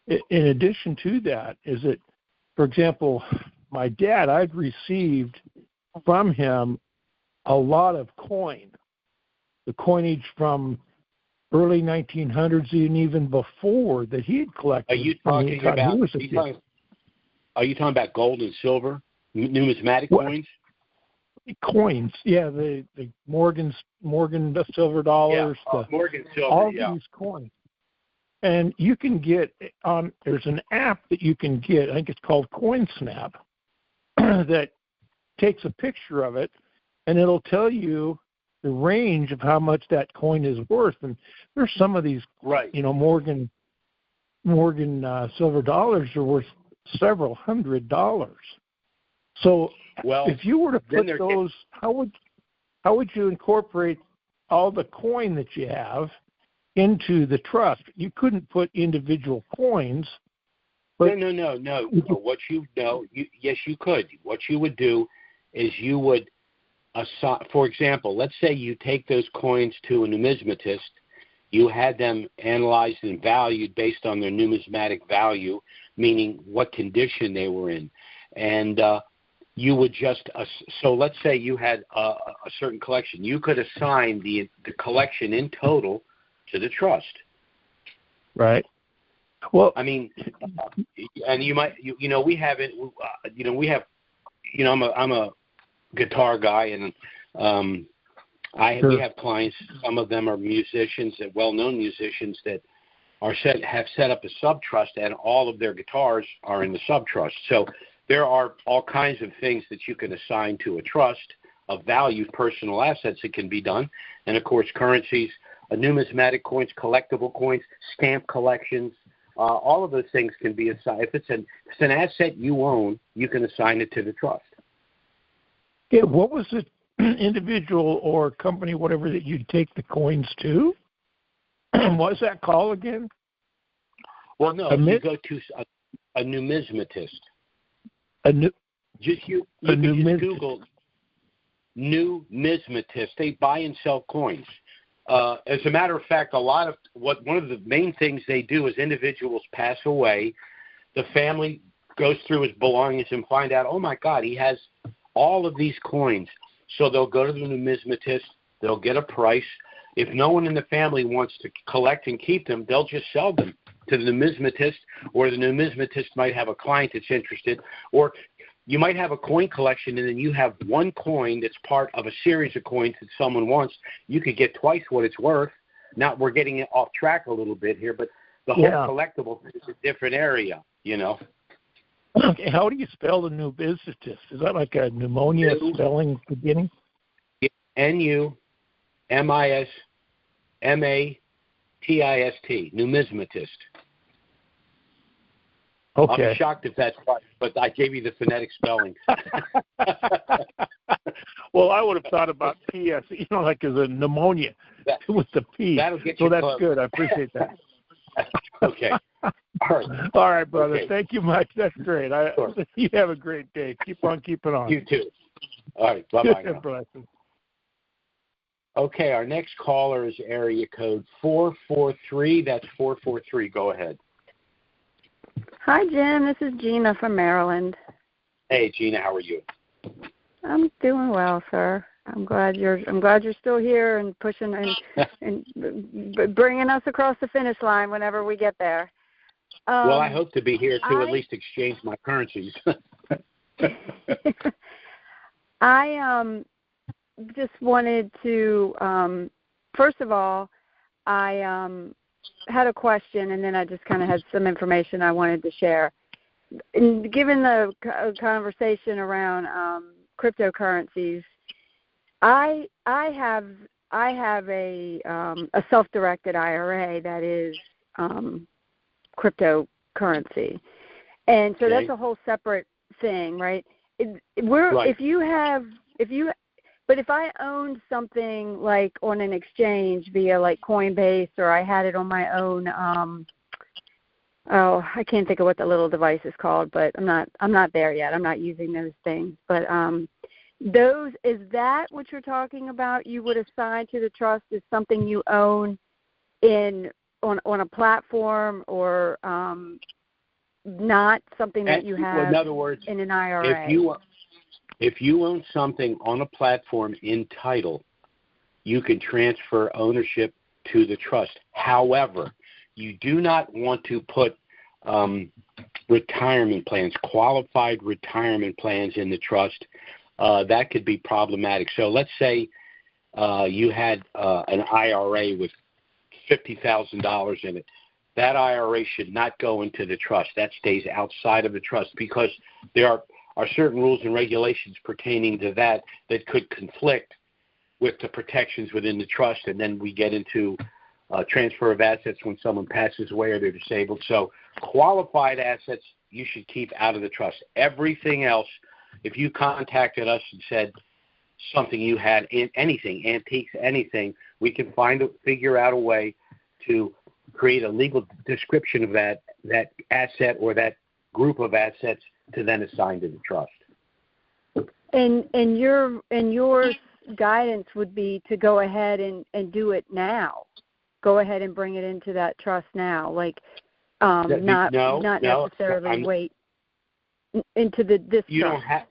S5: in addition to that, is that, for example, my dad, I'd received from him a lot of coin, the coinage from early 1900s and even before that he had collected.
S1: Are you talking about gold and silver, numismatic coins?
S5: Coins, yeah, the Morgan silver dollars,
S1: Morgan silver,
S5: all these coins. And you can get there's an app that you can get, I think it's called CoinSnap, that takes a picture of it, and it'll tell you the range of how much that coin is worth. And there's some of these,
S1: right?
S5: Morgan silver dollars are worth several $100s. So, if you were to put those, how would you incorporate all the coin that you have into the trust? You couldn't put individual coins. But
S1: No. Yes, you could. What you would do is you would assign, for example, let's say you take those coins to a numismatist. You had them analyzed and valued based on their numismatic value, meaning what condition they were in, and you would just so let's say you had a certain collection. You could assign the collection in total to the trust.
S5: Right. Well,
S1: I mean, and you might, we have it. We have, I'm a guitar guy, and we have clients. Some of them are musicians, well-known musicians that have set up a sub-trust, and all of their guitars are in the sub-trust. So there are all kinds of things that you can assign to a trust of value, personal assets that can be done, and of course currencies, numismatic coins, collectible coins, stamp collections. All of those things can be assigned. If it's an asset you own, you can assign it to the trust.
S5: Yeah, what was the individual or company, whatever, that you'd take the coins to? What was that called again?
S1: Well, no, you go to a numismatist. Just Google numismatist. They buy and sell coins. As a matter of fact, one of the main things they do is individuals pass away. The family goes through his belongings and find out, oh my God, he has all of these coins. So they'll go to the numismatist. They'll get a price. If no one in the family wants to collect and keep them, they'll just sell them to the numismatist, or the numismatist might have a client that's interested, or you might have a coin collection and then you have one coin that's part of a series of coins that someone wants. You could get twice what it's worth. Now we're getting it off track a little bit here, but the whole collectible is a different area,
S5: Okay, how do you spell the numismatist? Is that like a pneumonia spelling beginning?
S1: Numismatist, numismatist.
S5: Okay.
S1: I'll be shocked if that's right, but I gave you the phonetic spelling.
S5: Well, I would have thought about PS, like as a pneumonia with the P.
S1: That'll get
S5: you
S1: so
S5: that's
S1: close.
S5: Good. I appreciate that.
S1: Okay.
S5: All right, brother.
S1: Okay.
S5: Thank you much. That's great.
S1: Sure.
S5: You have a great day. Keep on keeping on.
S1: You too. All right. Bye-bye.
S5: Blessings.
S1: Okay, our next caller is area code 443. That's 443. Go ahead.
S6: Hi, Jim. This is Gina from Maryland.
S1: Hey, Gina. How are you?
S6: I'm doing well, sir. I'm glad you're still here and pushing and bringing us across the finish line whenever we get there.
S1: Well, I hope to be here to at least exchange my currencies.
S6: I just wanted to first of all, I had a question, and then I just kind of had some information I wanted to share. And given the conversation around cryptocurrencies, I have a self-directed IRA that is cryptocurrency, and so that's a whole separate thing, right? But if I owned something like on an exchange via like Coinbase, or I had it on my own, I can't think of what the little device is called, but I'm not there yet. I'm not using those things. But is that what you're talking about? You would assign to the trust as something you own on a platform, or not something that you have,
S1: in other words,
S6: in an IRA?
S1: If you own something on a platform in title, you can transfer ownership to the trust. However, you do not want to put retirement plans, qualified retirement plans in the trust. That could be problematic. So let's say you had an IRA with $50,000 in it. That IRA should not go into the trust. That stays outside of the trust, because there are certain rules and regulations pertaining to that could conflict with the protections within the trust, and then we get into transfer of assets when someone passes away or they're disabled. So qualified assets you should keep out of the trust. Everything else, if you contacted us and said something you had in anything, antiques, anything, we can figure out a way to create a legal description of that asset or that group of assets to then assign to the trust.
S6: And your guidance would be to go ahead and do it now. Go ahead and bring it into that trust now, like not necessarily wait into this
S1: you
S6: trust.
S1: Don't have.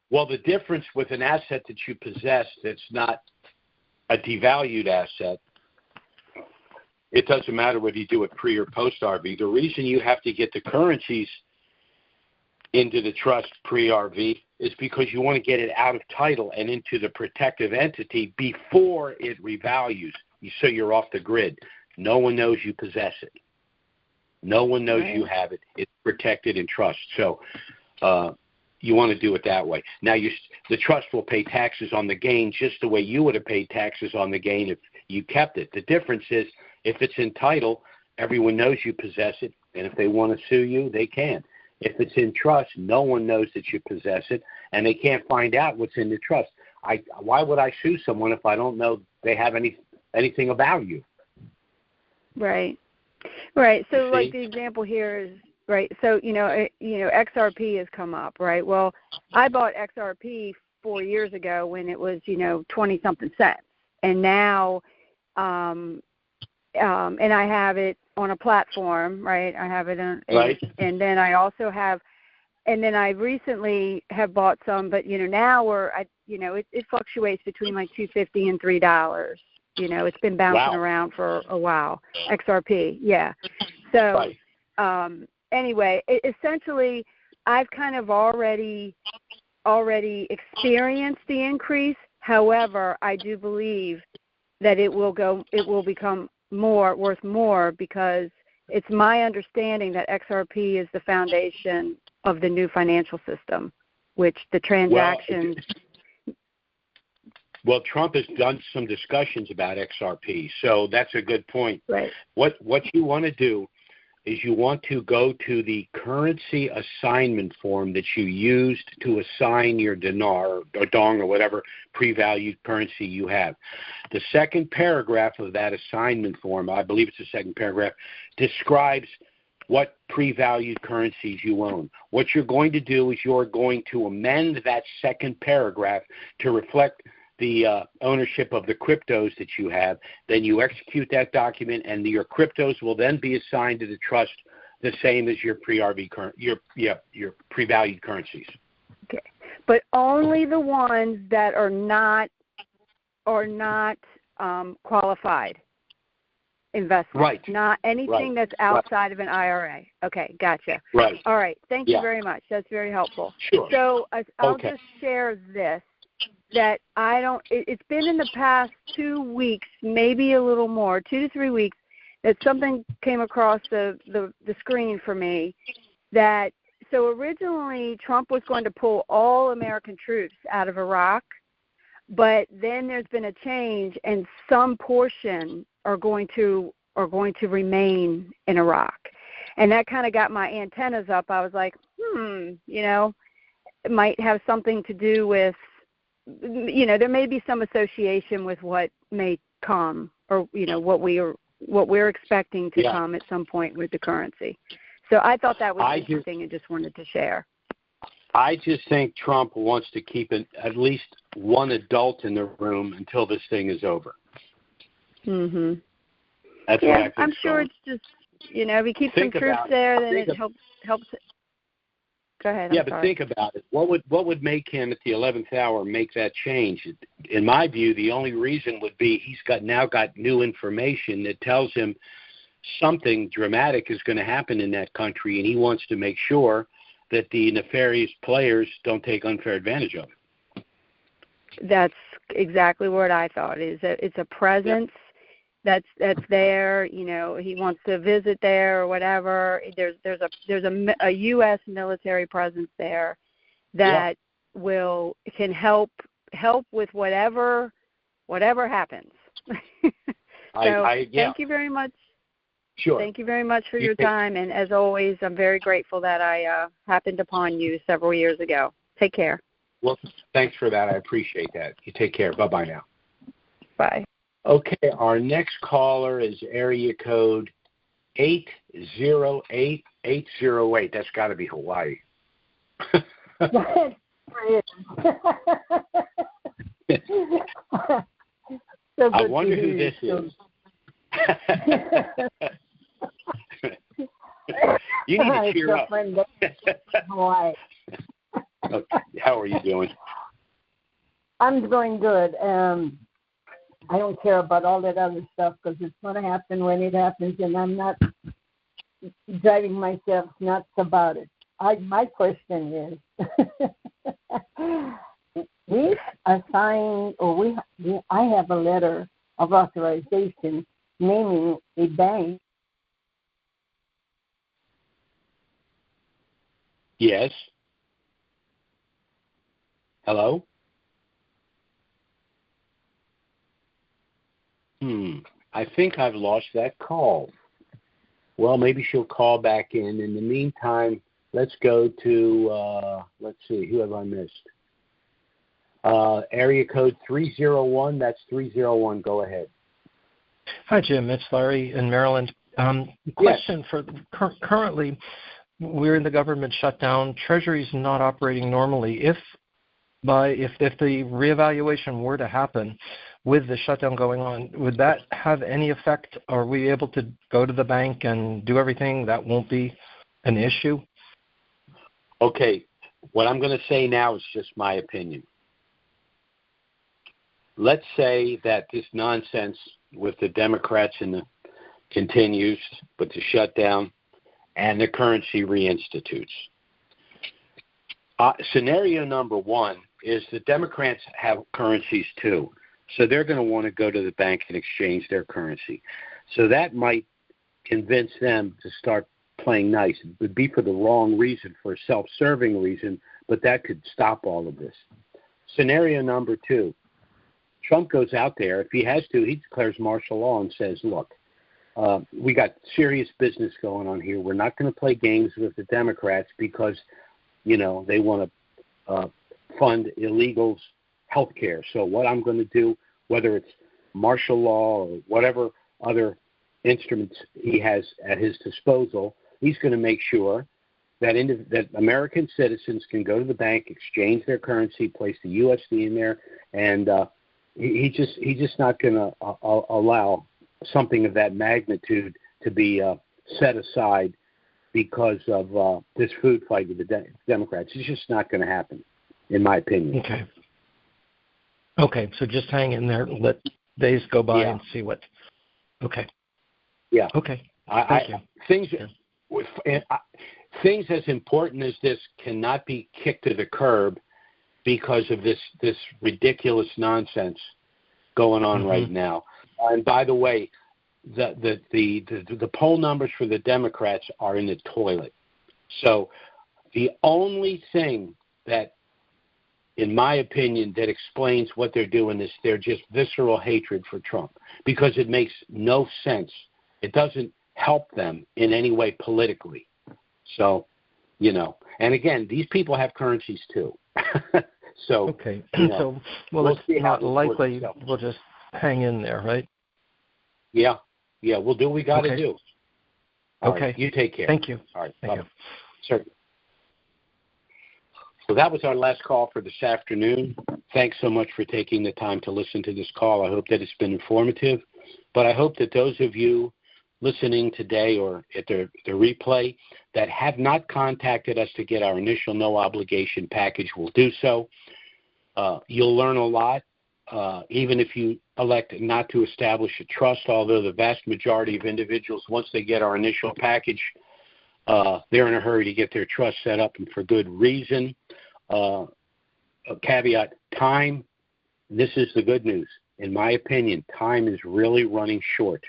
S1: Well, the difference with an asset that you possess that's not a devalued asset, it doesn't matter whether you do it pre or post RV. The reason you have to get the currencies into the trust pre-RV is because you want to get it out of title and into the protective entity before it revalues, so you're off the grid. No one knows you possess it. No one knows you have it. It's protected in trust. So you want to do it that way. Now, the trust will pay taxes on the gain just the way you would have paid taxes on the gain if you kept it. The difference is, if it's in title, everyone knows you possess it, and if they want to sue you, they can. If it's in trust, no one knows that you possess it, and they can't find out what's in the trust. Why would I sue someone if I don't know they have anything of value?
S6: Right. So, like the example here is right. So XRP has come up, right? Well, I bought XRP 4 years ago when it was 20-something cents, and now, and I have it on a platform, right? I have it on, and then I also have, and then I recently have bought some, but now it fluctuates between like $2.50 and $3. It's been bouncing around for a while. XRP, yeah. So anyway, essentially, I've kind of already experienced the increase. However, I do believe that it will become worth more, because it's my understanding that XRP is the foundation of the new financial system, which the transactions.
S1: Well, Trump has done some discussions about XRP, so that's a good point.
S6: Right.
S1: What you want to do is you want to go to the currency assignment form that you used to assign your dinar or dong or whatever pre-valued currency you have. The second paragraph of that assignment form, I believe it's the second paragraph, describes what pre-valued currencies you own. What you're going to do is you're going to amend that second paragraph to reflect the ownership of the cryptos that you have. Then you execute that document, and your cryptos will then be assigned to the trust the same as your your pre-valued currencies.
S6: Okay, but only the ones that are not qualified investments.
S1: Right.
S6: Not anything that's outside of an IRA. Okay, gotcha.
S1: Right.
S6: All right. Thank you very much. That's very helpful.
S1: Sure.
S6: So I'll just share this. That it's been in the past 2 weeks, maybe a little more, 2 to 3 weeks, that something came across the screen for me that so originally Trump was going to pull all American troops out of Iraq, but then there's been a change, and some portion are going to remain in Iraq. And that kind of got my antennas up. I was like, it might have something to do with, there may be some association with what may come, or what we're expecting to come at some point with the currency. So I thought that was interesting and just wanted to share.
S1: I just think Trump wants to keep at least one adult in the room until this thing is over.
S6: Mhm.
S1: That's what I think.
S6: I'm sure it's just, if he keeps some troops there, then it helps. Go ahead.
S1: But think about it. What would make him at the 11th hour make that change? In my view, the only reason would be he's now got new information that tells him something dramatic is going to happen in that country, and he wants to make sure that the nefarious players don't take unfair advantage of it.
S6: That's exactly what I thought. It's a presence that's there. He wants to visit there or whatever. There's a U.S. military presence there that can help with whatever happens. Thank you very much.
S1: Sure.
S6: Thank you very much for your time, and as always, I'm very grateful that I happened upon you several years ago. Take care.
S1: Well, thanks for that. I appreciate that. You take care. Bye-bye now.
S6: Bye.
S1: Okay, our next caller is area code 808-808. That's got to be Hawaii. I wonder who this is. You need to cheer up.
S7: Hawaii.
S1: Okay. How are you doing?
S7: I'm doing good. I don't care about all that other stuff because it's going to happen when it happens, and I'm not driving myself nuts about it. My question is, I have a letter of authorization naming a bank.
S1: Yes. Hello? I think I've lost that call. Well, maybe she'll call back in. In the meantime, let's go to, let's see, who have I missed? Area code 301. That's 301. Go ahead.
S8: Hi, Jim. It's Larry in Maryland. Question for currently, we're in the government shutdown. Treasury's not operating normally. If the reevaluation were to happen with the shutdown going on, would that have any effect? Are we able to go to the bank and do everything? That won't be an issue?
S1: Okay. What I'm going to say now is just my opinion. Let's say that this nonsense with the Democrats continues with the shutdown and the currency reinstitutes. Scenario number one is the Democrats have currencies too. So they're going to want to go to the bank and exchange their currency. So that might convince them to start playing nice. It would be for the wrong reason, for a self-serving reason, but that could stop all of this. Scenario number two, Trump goes out there. If he has to, he declares martial law and says, look, we got serious business going on here. We're not going to play games with the Democrats because, they want to fund illegals' health care. So what I'm going to do, whether it's martial law or whatever other instruments he has at his disposal, he's going to make sure that that American citizens can go to the bank, exchange their currency, place the USD in there, and he's just not going to allow something of that magnitude to be set aside because of this food fight with the Democrats. It's just not going to happen, in my opinion.
S8: Okay, so just hang in there, let days go by and see what. Okay.
S1: Yeah.
S8: Okay. Thank you.
S1: Things as important as this cannot be kicked to the curb because of this ridiculous nonsense going on right now. And by the way, the poll numbers for the Democrats are in the toilet. So The only thing that, in my opinion, that explains what they're doing is their just visceral hatred for Trump, because it makes no sense. It doesn't help them in any way politically. So, and again, these people have currencies too. So,
S8: okay. So, well, it's not likely. We'll just hang in there, right?
S1: Yeah. We'll do what we got to do. All
S8: okay.
S1: Right, you take care.
S8: Thank you.
S1: All right.
S8: Thank you.
S1: Certainly. So that was our last call for this afternoon. Thanks so much for taking the time to listen to this call. I hope that it's been informative. But I hope that those of you listening today or at the replay that have not contacted us to get our initial no obligation package will do so. You'll learn a lot, even if you elect not to establish a trust, although the vast majority of individuals, once they get our initial package, they're in a hurry to get their trust set up, and for good reason. A caveat, time, this is the good news. In my opinion, time is really running short.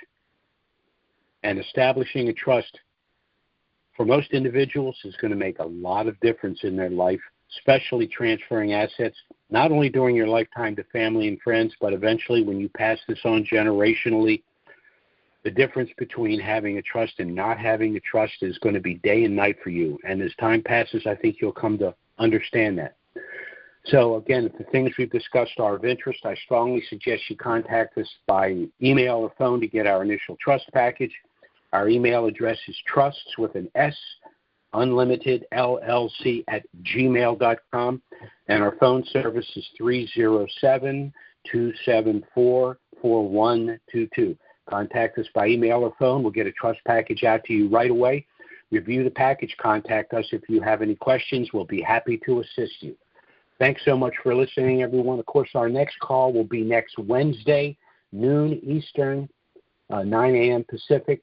S1: And establishing a trust for most individuals is going to make a lot of difference in their life, especially transferring assets, not only during your lifetime to family and friends, but eventually when you pass this on generationally. The difference between having a trust and not having a trust is going to be day and night for you. And as time passes, I think you'll come to understand that. So, again, if the things we've discussed are of interest, I strongly suggest you contact us by email or phone to get our initial trust package. Our email address is trusts with an S, Unlimited LLC @gmail.com. And our phone service is 307-274-4122. Contact us by email or phone. We'll get a trust package out to you right away. Review the package. Contact us if you have any questions. We'll be happy to assist you. Thanks so much for listening, everyone. Of course, our next call will be next Wednesday, noon Eastern, 9 a.m. Pacific.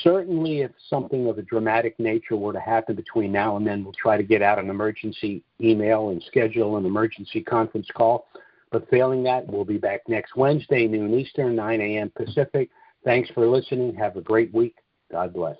S1: Certainly, if something of a dramatic nature were to happen between now and then, we'll try to get out an emergency email and schedule an emergency conference call. But failing that, we'll be back next Wednesday, noon Eastern, 9 a.m. Pacific. Thanks for listening. Have a great week. God bless.